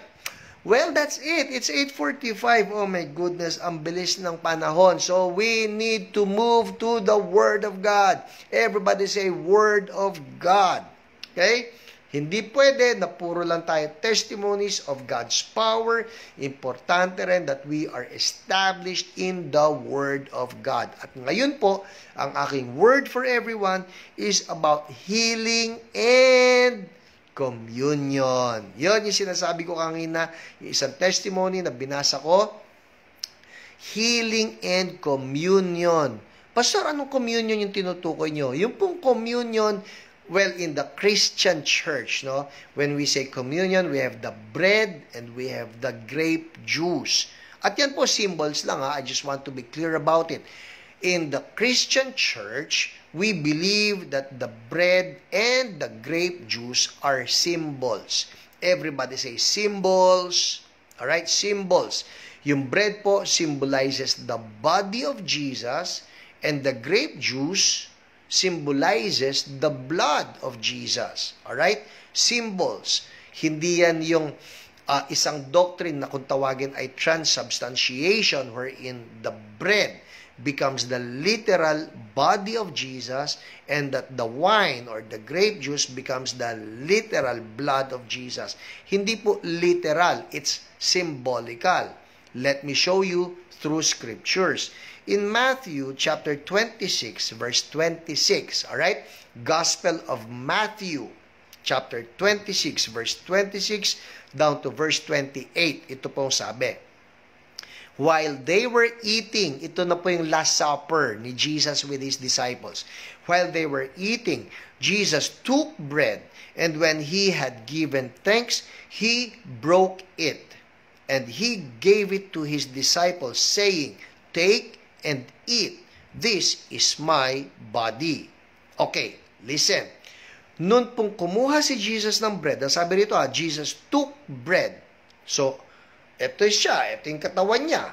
Well, that's it. It's 8:45. Oh my goodness, ang bilis ng panahon. So, we need to move to the Word of God. Everybody say, Word of God. Okay? Hindi pwede na puro lang tayo testimonies of God's power. Importante rin that we are established in the Word of God. At ngayon po, ang aking word for everyone is about healing and communion. Yun yung sinasabi ko kanina, yung isang testimony na binasa ko, healing and communion. Pastor, anong communion yung tinutukoy nyo? Yung pong communion, well, in the Christian church, no, when we say communion, we have the bread and we have the grape juice. At yan po, symbols lang, ha? I just want to be clear about it. In the Christian church, we believe that the bread and the grape juice are symbols. Everybody say symbols. Alright, symbols. Yung bread po symbolizes the body of Jesus, and the grape juice symbolizes the blood of Jesus. Alright? Symbols. Hindi yan yung isang doctrine na kung tawagin ay transubstantiation, wherein the bread becomes the literal body of Jesus, and that the wine or the grape juice becomes the literal blood of Jesus. Hindi po literal, it's symbolical. Let me show you through scriptures. In Matthew chapter 26, verse 26, all right? Gospel of Matthew chapter 26, verse 26 down to verse 28. Ito pong sabi. While they were eating, ito na po yung Last Supper ni Jesus with His disciples. While they were eating, Jesus took bread, and when He had given thanks, He broke it, and He gave it to His disciples, saying, "Take and eat. This is my body." Okay, listen. Noon pong kumuha si Jesus ng bread, ang sabi rito, Jesus took bread. So, ito siya, ito yung katawan niya.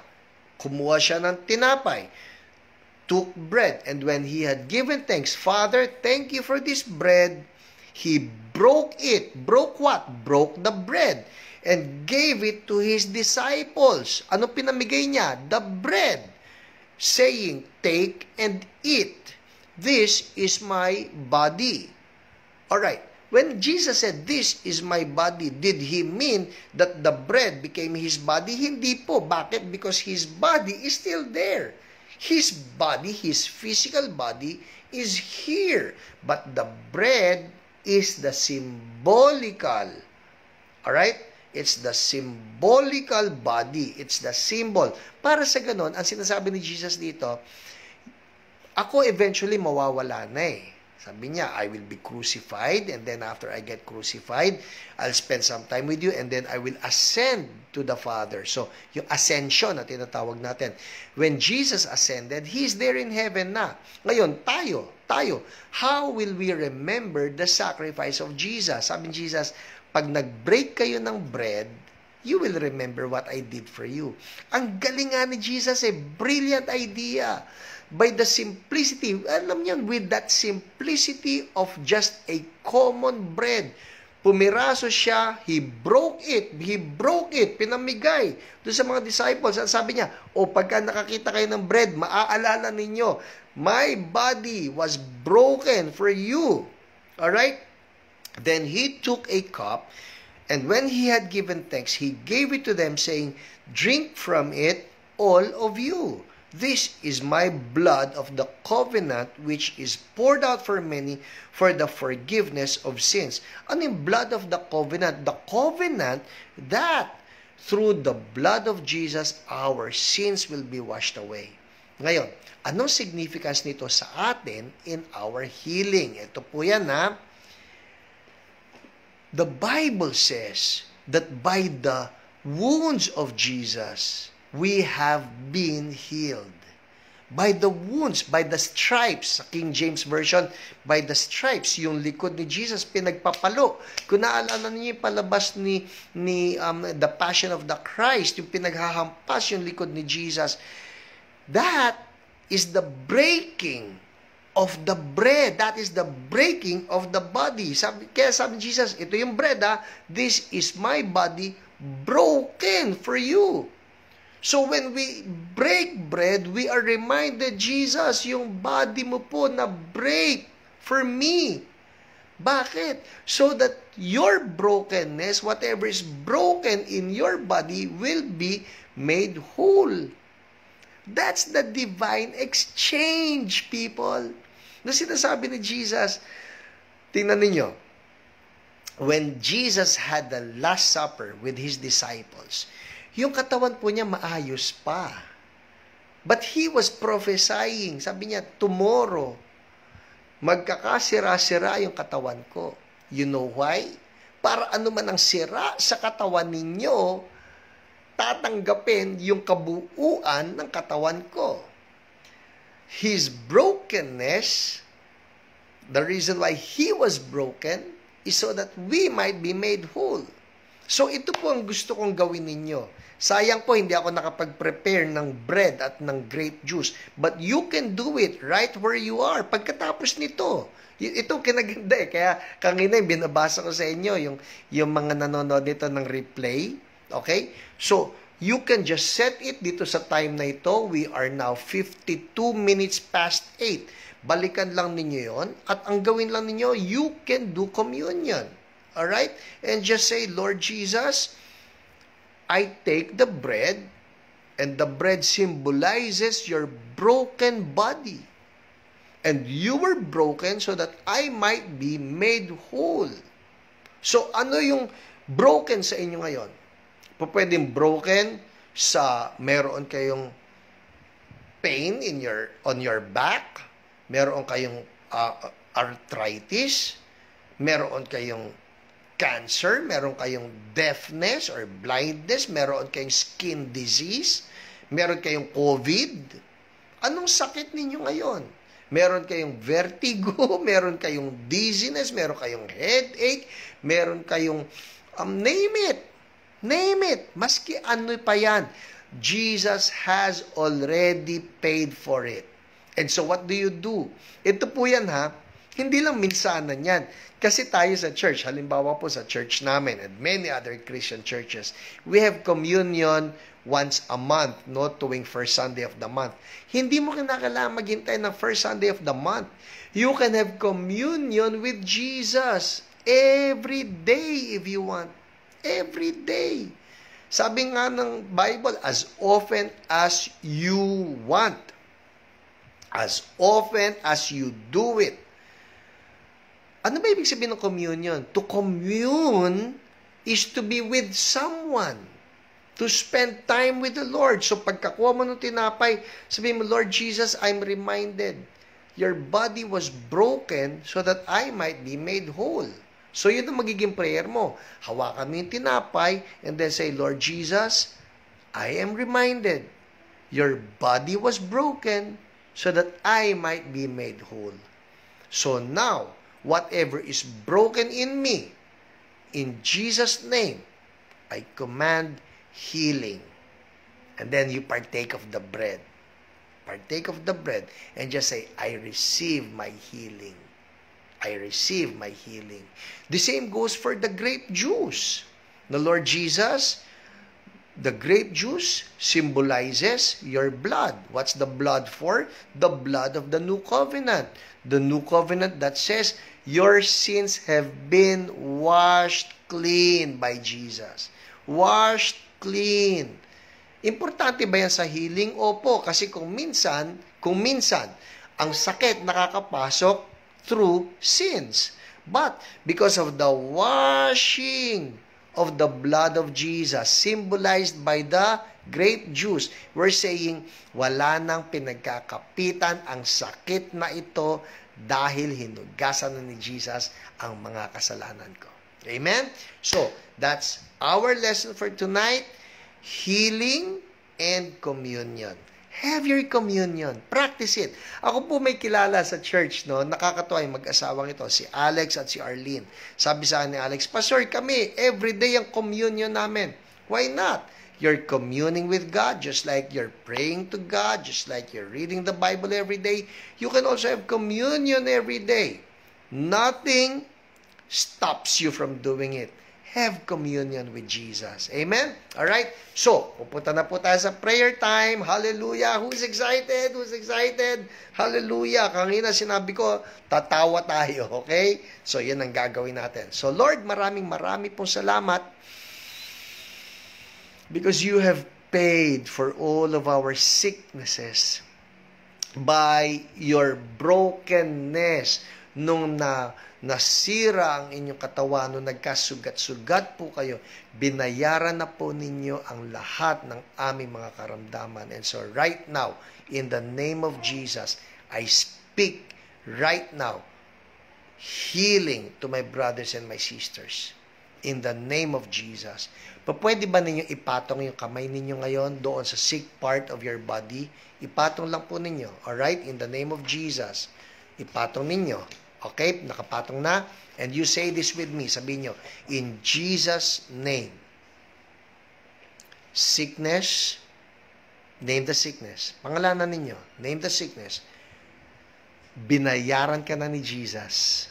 Kumuha siya ng tinapay. Took bread. And when He had given thanks, "Father, thank you for this bread." He broke it. Broke what? Broke the bread. And gave it to His disciples. Ano pinamigay niya? The bread. Saying, "Take and eat. This is my body." Alright. When Jesus said, "This is my body," did He mean that the bread became His body? Hindi po. Bakit? Because His body is still there. His body, His physical body, is here. But the bread is the symbolical. Alright? It's the symbolical body. It's the symbol. Para sa ganon, ang sinasabi ni Jesus dito, ako eventually mawawala na eh. Sabi niya, I will be crucified, and then after I get crucified, I'll spend some time with you, and then I will ascend to the Father. So, yung ascension na tinatawag natin. When Jesus ascended, He's there in heaven na. Ngayon, tayo, how will we remember the sacrifice of Jesus? Sabi ni Jesus, pag nag-break kayo ng bread, you will remember what I did for you. Ang galing nga ni Jesus, brilliant idea. By the simplicity, alam niyo, with that simplicity of just a common bread, pumiraso siya, He broke it, pinamigay doon sa mga disciples. At sabi niya, pagka nakakita kayo ng bread, maaalala ninyo, my body was broken for you. Alright? Then He took a cup, and when He had given thanks, He gave it to them, saying, "Drink from it, all of you. This is my blood of the covenant, which is poured out for many for the forgiveness of sins." Ano yung blood of the covenant? The covenant that through the blood of Jesus, our sins will be washed away. Ngayon, anong significance nito sa atin in our healing? Ito po yan ha. The Bible says that by the wounds of Jesus, we have been healed. By the wounds, by the stripes, sa King James Version, by the stripes, yung likod ni Jesus pinagpapalo. Kung naalala niyo yung palabas ni The Passion of the Christ, yung pinaghahampas yung likod ni Jesus, that is the breaking of the bread. That is the breaking of the body. Kaya sabi ni Jesus, ito yung bread this is my body broken for you. So when we break bread, we are reminded, Jesus, yung body mo po na break for me. Bakit? So that your brokenness, whatever is broken in your body, will be made whole. That's the divine exchange, people. Na sinasabi ni Jesus, tingnan ninyo, when Jesus had the Last Supper with His disciples, yung katawan po niya maayos pa. But He was prophesying. Sabi niya, tomorrow, magkakasira-sira yung katawan ko. You know why? Para ano man ang sira sa katawan ninyo, tatanggapin yung kabuuan ng katawan ko. His brokenness, the reason why He was broken, is so that we might be made whole. So ito po ang gusto kong gawin ninyo. Sayang po, hindi ako nakapag-prepare ng bread at ng grape juice. But you can do it right where you are. Pagkatapos nito, ito kinaganda eh. Kaya kanina binabasa ko sa inyo yung mga nanonood nito ng replay. Okay? So, you can just set it dito sa time na ito. We are now 52 minutes past 8. Balikan lang ninyo yon. At ang gawin lang ninyo, you can do communion. Alright? And just say, Lord Jesus, I take the bread, and the bread symbolizes your broken body. And you were broken so that I might be made whole. So, ano yung broken sa inyo ngayon? Pwedeng broken sa meron kayong pain on your back, meron kayong arthritis, meron kayong cancer, meron kayong deafness or blindness, meron kayong skin disease, meron kayong COVID. Anong sakit ninyo ngayon? Meron kayong vertigo, meron kayong dizziness, meron kayong headache, meron kayong name it. Name it. Maski ano pa yan. Jesus has already paid for it. And so what do you do? Ito po yan ha. Hindi lang minsanan yan. Kasi tayo sa church, halimbawa po sa church namin and many other Christian churches, we have communion once a month, no, tuwing first Sunday of the month. Hindi mo kinakailangan maghintay ng first Sunday of the month. You can have communion with Jesus every day if you want. Every day. Sabi nga ng Bible, as often as you want. As often as you do it. Ano ba ibig sabihin ng communion? To commune is to be with someone. To spend time with the Lord. So pagkakuha mo ng tinapay, sabihin mo, Lord Jesus, I'm reminded, your body was broken so that I might be made whole. So yun ang magiging prayer mo. Hawakan mo yung tinapay and then say, Lord Jesus, I am reminded, your body was broken so that I might be made whole. So now, whatever is broken in me, in Jesus' name, I command healing. And then you partake of the bread. Partake of the bread and just say, I receive my healing. I receive my healing. The same goes for the grape juice. The Lord Jesus, the grape juice symbolizes your blood. What's the blood for? The blood of the new covenant. The new covenant that says, your sins have been washed clean by Jesus. Washed clean. Importante ba yan sa healing? Opo, kasi kung minsan, ang sakit nakakapasok through sins. But because of the washing of the blood of Jesus, symbolized by the grape juice, we're saying, wala nang pinagkakapitan ang sakit na ito dahil hinugasan na ni Jesus ang mga kasalanan ko. Amen? So, that's our lesson for tonight, healing and communion. Have your communion. Practice it. Ako po may kilala sa church, no? Nakakatuwa yung mag-asawang ito, si Alex at si Arlene. Sabi sa akin ni Alex, Pastor, kami, everyday ang communion namin. Why not? You're communing with God, just like you're praying to God, just like you're reading the Bible every day. You can also have communion every day. Nothing stops you from doing it. Have communion with Jesus. Amen? Alright? So, pupunta na po tayo sa prayer time. Hallelujah! Who's excited? Who's excited? Hallelujah! Kanina sinabi ko, tatawa tayo. Okay? So, yan ang gagawin natin. So, Lord, maraming pong salamat because you have paid for all of our sicknesses by your brokenness nung nasira ang inyong katawan, nung nagkasugat-sugat po kayo, binayaran na po ninyo ang lahat ng aming mga karamdaman. And so right now, in the name of Jesus, I speak right now, healing to my brothers and my sisters. In the name of Jesus. Pwede ba ninyo ipatong yung kamay ninyo ngayon doon sa sick part of your body? Ipatong lang po ninyo. Alright? In the name of Jesus. Ipatong ninyo. Okay? Nakapatong na. And you say this with me. Sabihin nyo, in Jesus' name. Sickness. Name the sickness. Pangalanan ninyo. Name the sickness. Binayaran ka na ni Jesus.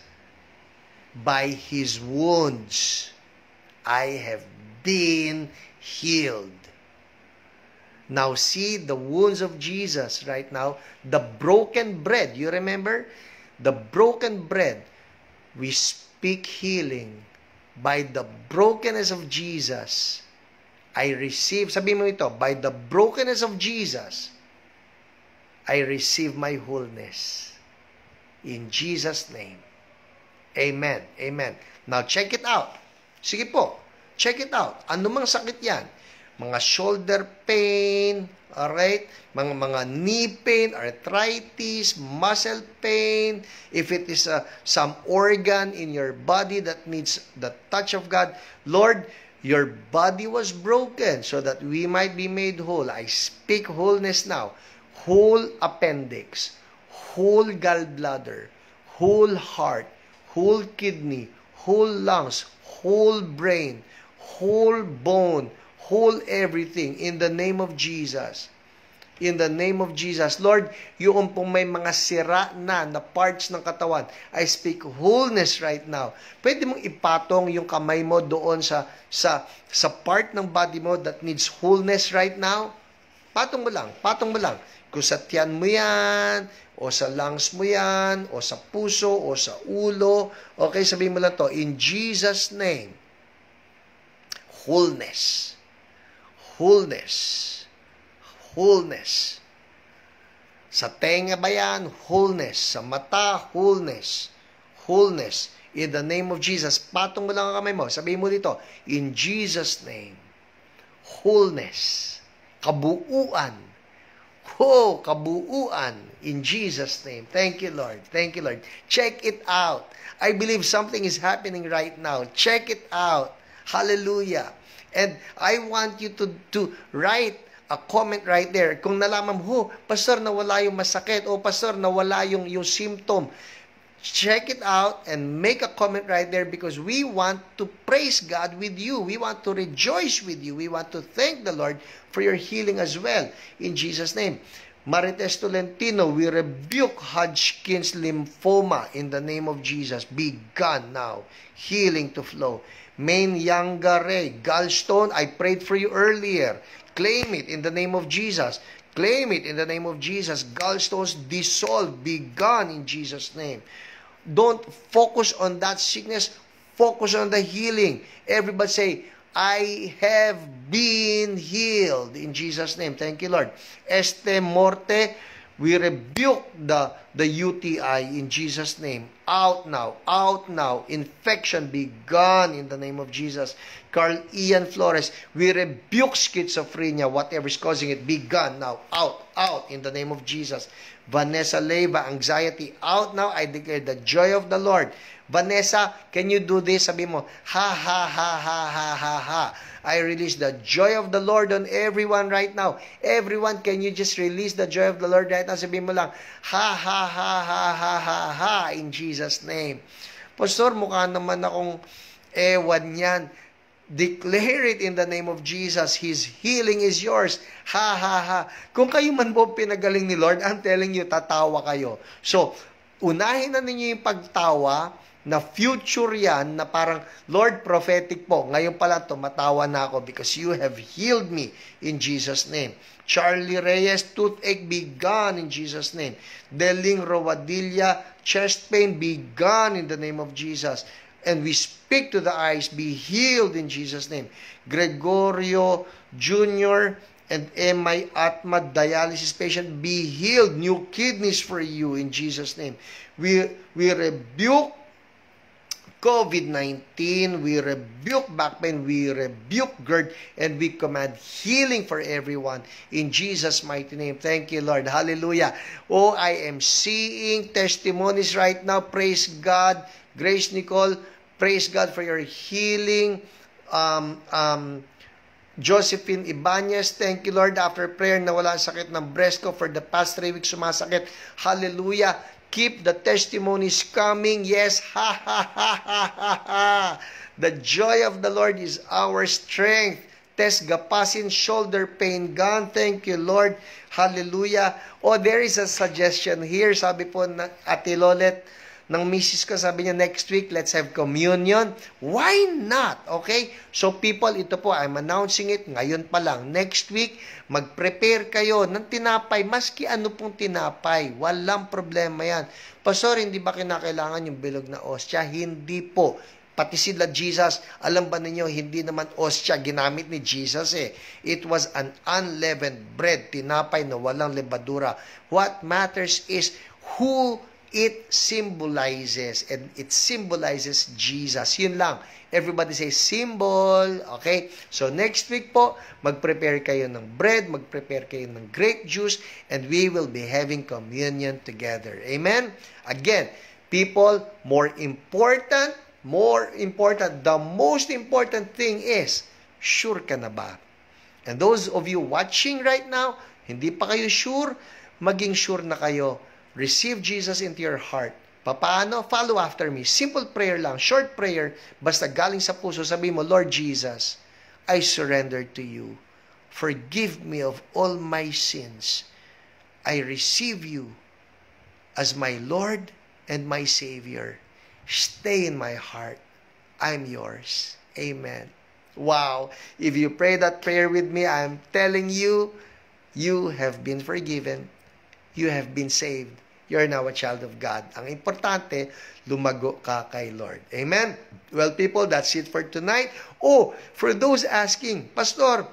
By His wounds, I have been healed. Now see the wounds of Jesus right now. The broken bread. You remember? The broken bread. We speak healing. By the brokenness of Jesus, I receive. Sabi mo ito, by the brokenness of Jesus, I receive my wholeness. In Jesus' name. Amen. Amen. Now, check it out. Sige po. Check it out. Ano mang sakit yan? Mga shoulder pain, alright? Mga knee pain, arthritis, muscle pain. If it is some organ in your body that needs the touch of God, Lord, your body was broken so that we might be made whole. I speak wholeness now. Whole appendix, whole gallbladder, whole heart, whole kidney, whole lungs, whole brain, whole bone, whole everything in the name of Jesus. In the name of Jesus. Lord, yung pong may mga sira na parts ng katawan, I speak wholeness right now. Pwede mong ipatong yung kamay mo doon sa part ng body mo that needs wholeness right now. Patong mo lang, patong mo lang. Kung sa tiyan mo yan, o sa lungs mo yan, o sa puso, o sa ulo. Okay, sabihin mo lang to, in Jesus' name, wholeness. Wholeness. Wholeness. Sa tenga ba yan? Wholeness. Sa mata, wholeness. Wholeness. In the name of Jesus. Patong mo lang ang kamay mo. Sabihin mo dito, in Jesus' name, wholeness. Kabuuan. Oh, kabuuan in Jesus' name. Thank you, Lord. Thank you, Lord. Check it out. I believe something is happening right now. Check it out. Hallelujah. And I want you to write a comment right there. Kung nalaman mo, Pastor, nawala yung masakit. O Pastor, nawala yung symptom. Check it out and make a comment right there because we want to praise God with you. We want to rejoice with you. We want to thank the Lord for your healing as well. In Jesus' name. Marites Tolentino, we rebuke Hodgkin's lymphoma in the name of Jesus. Be gone now. Healing to flow. Main Yangare, gallstone, I prayed for you earlier. Claim it in the name of Jesus. Claim it in the name of Jesus. Gallstones dissolve. Be gone in Jesus' name. Don't focus on that sickness. Focus on the healing. Everybody say, I have been healed in Jesus' name. Thank you, Lord. Este morte, we rebuke the UTI in Jesus' name. Out now. Out now. Infection be gone in the name of Jesus. Carl Ian Flores, we rebuke schizophrenia, whatever is causing it, be gone now. Out. Out in the name of Jesus. Vanessa Leyva, anxiety, out now. I declare the joy of the Lord. Vanessa, can you do this? Sabi mo, ha, ha, ha, ha, ha, ha, ha. I release the joy of the Lord on everyone right now. Everyone, can you just release the joy of the Lord right now? Sabi mo lang, ha, ha, ha, ha, ha, ha, ha, in Jesus' name. Pastor, mukha naman akong ewan yan. Declare it in the name of Jesus. His healing is yours. Ha, ha, ha. Kung kayo man po pinagaling ni Lord, I'm telling you, tatawa kayo. So, unahin na ninyo yung pagtawa na future yan na parang, Lord, prophetic po. Ngayon pala tumatawa na ako because you have healed me in Jesus' name. Charlie Reyes, toothache be gone in Jesus' name. Deling Rowadilla, chest pain be gone in the name of Jesus. And we speak to the eyes, be healed in Jesus' name. Gregorio Jr. and M.I. Atma, dialysis patient, be healed. New kidneys for you in Jesus' name. We rebuke COVID-19, we rebuke back pain, we rebuke GERD, and we command healing for everyone in Jesus' mighty name. Thank you, Lord. Hallelujah. Oh, I am seeing testimonies right now. Praise God. Grace Nicole, Praise God for your healing. Josephine Ibanez, thank you Lord. After prayer, nawala ang sakit ng breast ko for the past 3 weeks, sumasakit. Hallelujah. Keep the testimonies coming. Yes, ha ha ha ha ha ha. The joy of the Lord is our strength. Tess Gapasin, shoulder pain gone. Thank you Lord. Hallelujah. Oh, there is a suggestion here. Sabi po na Ate Lolet, ng misis ko, sabi niya, next week, let's have communion. Why not? Okay? So people, ito po, I'm announcing it ngayon pa lang. Next week, mag-prepare kayo ng tinapay. Maski ano pong tinapay. Walang problema yan. Pastor, hindi ba kinakailangan yung bilog na ostya? Hindi po. Pati sila Jesus, alam ba ninyo, hindi naman ostya ginamit ni Jesus eh. It was an unleavened bread, tinapay na walang lebadura. What matters is who it symbolizes, and it symbolizes Jesus. Yun lang. Everybody say symbol. Okay? So next week po, mag-prepare kayo ng bread, mag-prepare kayo ng grape juice, and we will be having communion together. Amen? Again, people, the most important thing is, sure ka na ba? And those of you watching right now, hindi pa kayo sure, maging sure na kayo. Receive Jesus into your heart. Paano? Follow after me. Simple prayer lang. Short prayer. Basta galing sa puso. Sabi mo, Lord Jesus, I surrender to you. Forgive me of all my sins. I receive you as my Lord and my Savior. Stay in my heart. I'm yours. Amen. Wow. If you pray that prayer with me, I'm telling you, you have been forgiven. You have been saved. You're now a child of God. Ang importante, lumago ka kay Lord. Amen? Well, people, that's it for tonight. Oh, for those asking, Pastor,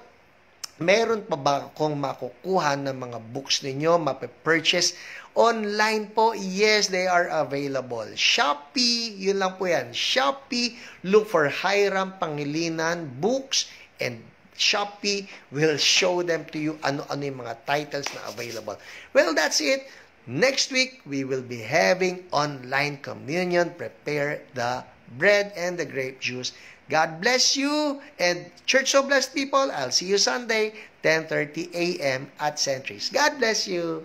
meron pa ba akong makukuha ng mga books ninyo, mapipurchase? Online po, yes, they are available. Shopee, yun lang po yan. Shopee, look for Hiram Pangilinan Books, and Shopee will show them to you ano-ano yung mga titles na available. Well, that's it. Next week, we will be having online communion. Prepare the bread and the grape juice. God bless you. And Church So Blessed people, I'll see you Sunday, 10:30 a.m. at Centuries. God bless you.